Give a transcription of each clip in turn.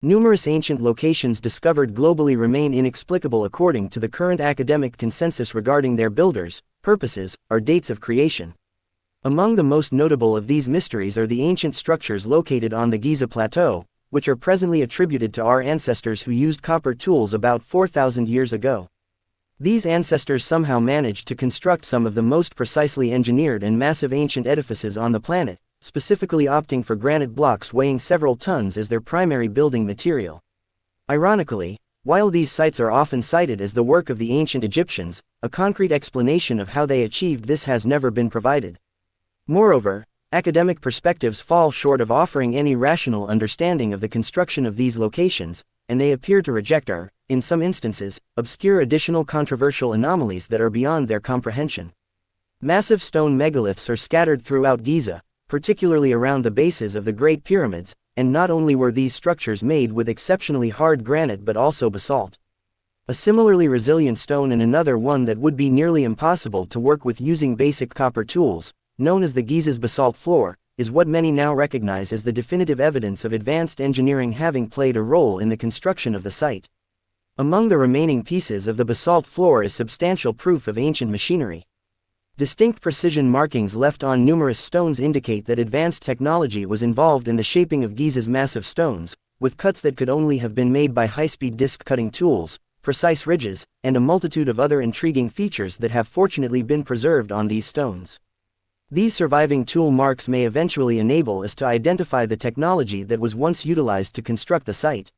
Numerous ancient locations discovered globally remain inexplicable according to the current academic consensus regarding their builders, purposes, or dates of creation. Among the most notable of these mysteries are the ancient structures located on the Giza Plateau, which are presently attributed to our ancestors who used copper tools about 4,000 years ago. These ancestors somehow managed to construct some of the most precisely engineered and massive ancient edifices on the planet, specifically opting for granite blocks weighing several tons as their primary building material. Ironically, while these sites are often cited as the work of the ancient Egyptians, a concrete explanation of how they achieved this has never been provided. Moreover, academic perspectives fall short of offering any rational understanding of the construction of these locations, and they appear to reject or, in some instances, obscure additional controversial anomalies that are beyond their comprehension. Massive stone megaliths are scattered throughout Giza, particularly around the bases of the Great Pyramids, and not only were these structures made with exceptionally hard granite but also basalt. A similarly resilient stone and another one that would be nearly impossible to work with using basic copper tools, known as the Giza's basalt floor, is what many now recognize as the definitive evidence of advanced engineering having played a role in the construction of the site. Among the remaining pieces of the basalt floor is substantial proof of ancient machinery. Distinct precision markings left on numerous stones indicate that advanced technology was involved in the shaping of Giza's massive stones, with cuts that could only have been made by high-speed disc cutting tools, precise ridges, and a multitude of other intriguing features that have fortunately been preserved on these stones. These surviving tool marks may eventually enable us to identify the technology that was once utilized to construct the site.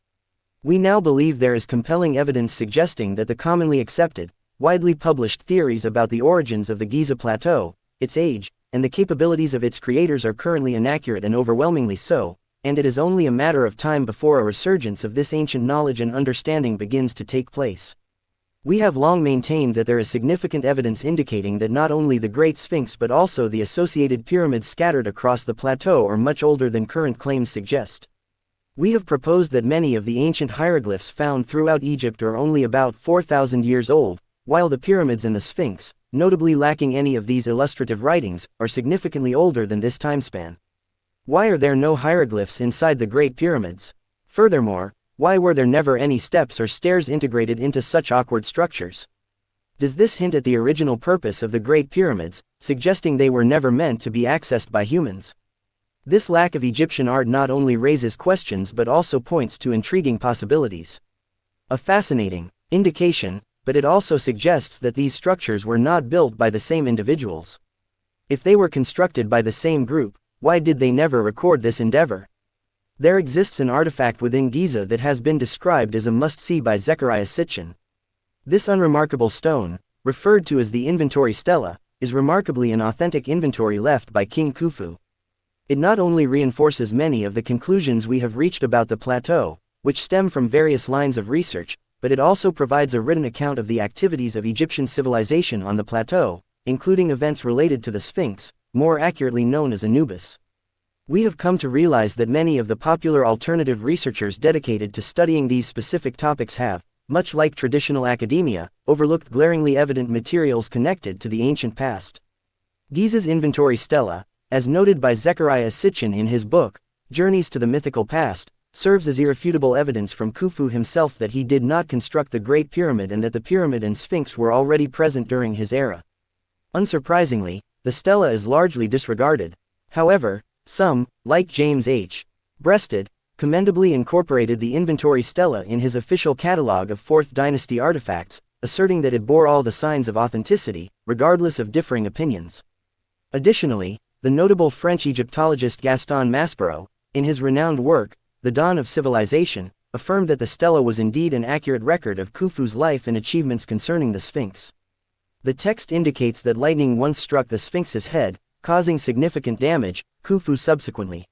We now believe there is compelling evidence suggesting that the commonly accepted, widely published theories about the origins of the Giza Plateau, its age, and the capabilities of its creators are currently inaccurate and overwhelmingly so, and it is only a matter of time before a resurgence of this ancient knowledge and understanding begins to take place. We have long maintained that there is significant evidence indicating that not only the Great Sphinx but also the associated pyramids scattered across the plateau are much older than current claims suggest. We have proposed that many of the ancient hieroglyphs found throughout Egypt are only about 4,000 years old, while the pyramids and the Sphinx, notably lacking any of these illustrative writings, are significantly older than this time span. Why are there no hieroglyphs inside the Great Pyramids? Furthermore, why were there never any steps or stairs integrated into such awkward structures? Does this hint at the original purpose of the Great Pyramids, suggesting they were never meant to be accessed by humans? This lack of Egyptian art not only raises questions but also points to intriguing possibilities. A fascinating indication, but it also suggests that these structures were not built by the same individuals. If they were constructed by the same group, why did they never record this endeavor? There exists an artifact within Giza that has been described as a must-see by Zecharia Sitchin. This unremarkable stone, referred to as the inventory stela, is remarkably an authentic inventory left by King Khufu. It not only reinforces many of the conclusions we have reached about the plateau, which stem from various lines of research, but it also provides a written account of the activities of Egyptian civilization on the plateau, including events related to the Sphinx, more accurately known as Anubis. We have come to realize that many of the popular alternative researchers dedicated to studying these specific topics have, much like traditional academia, overlooked glaringly evident materials connected to the ancient past. Giza's inventory stela, as noted by Zecharia Sitchin in his book, Journeys to the Mythical Past, serves as irrefutable evidence from Khufu himself that he did not construct the Great Pyramid and that the pyramid and Sphinx were already present during his era. Unsurprisingly, the stela is largely disregarded. However, some, like James H. Breasted, commendably incorporated the inventory stela in his official catalogue of 4th Dynasty artifacts, asserting that it bore all the signs of authenticity, regardless of differing opinions. Additionally, the notable French Egyptologist Gaston Maspero, in his renowned work, The Dawn of Civilization, affirmed that the stela was indeed an accurate record of Khufu's life and achievements concerning the Sphinx. The text indicates that lightning once struck the Sphinx's head, causing significant damage. Khufu subsequently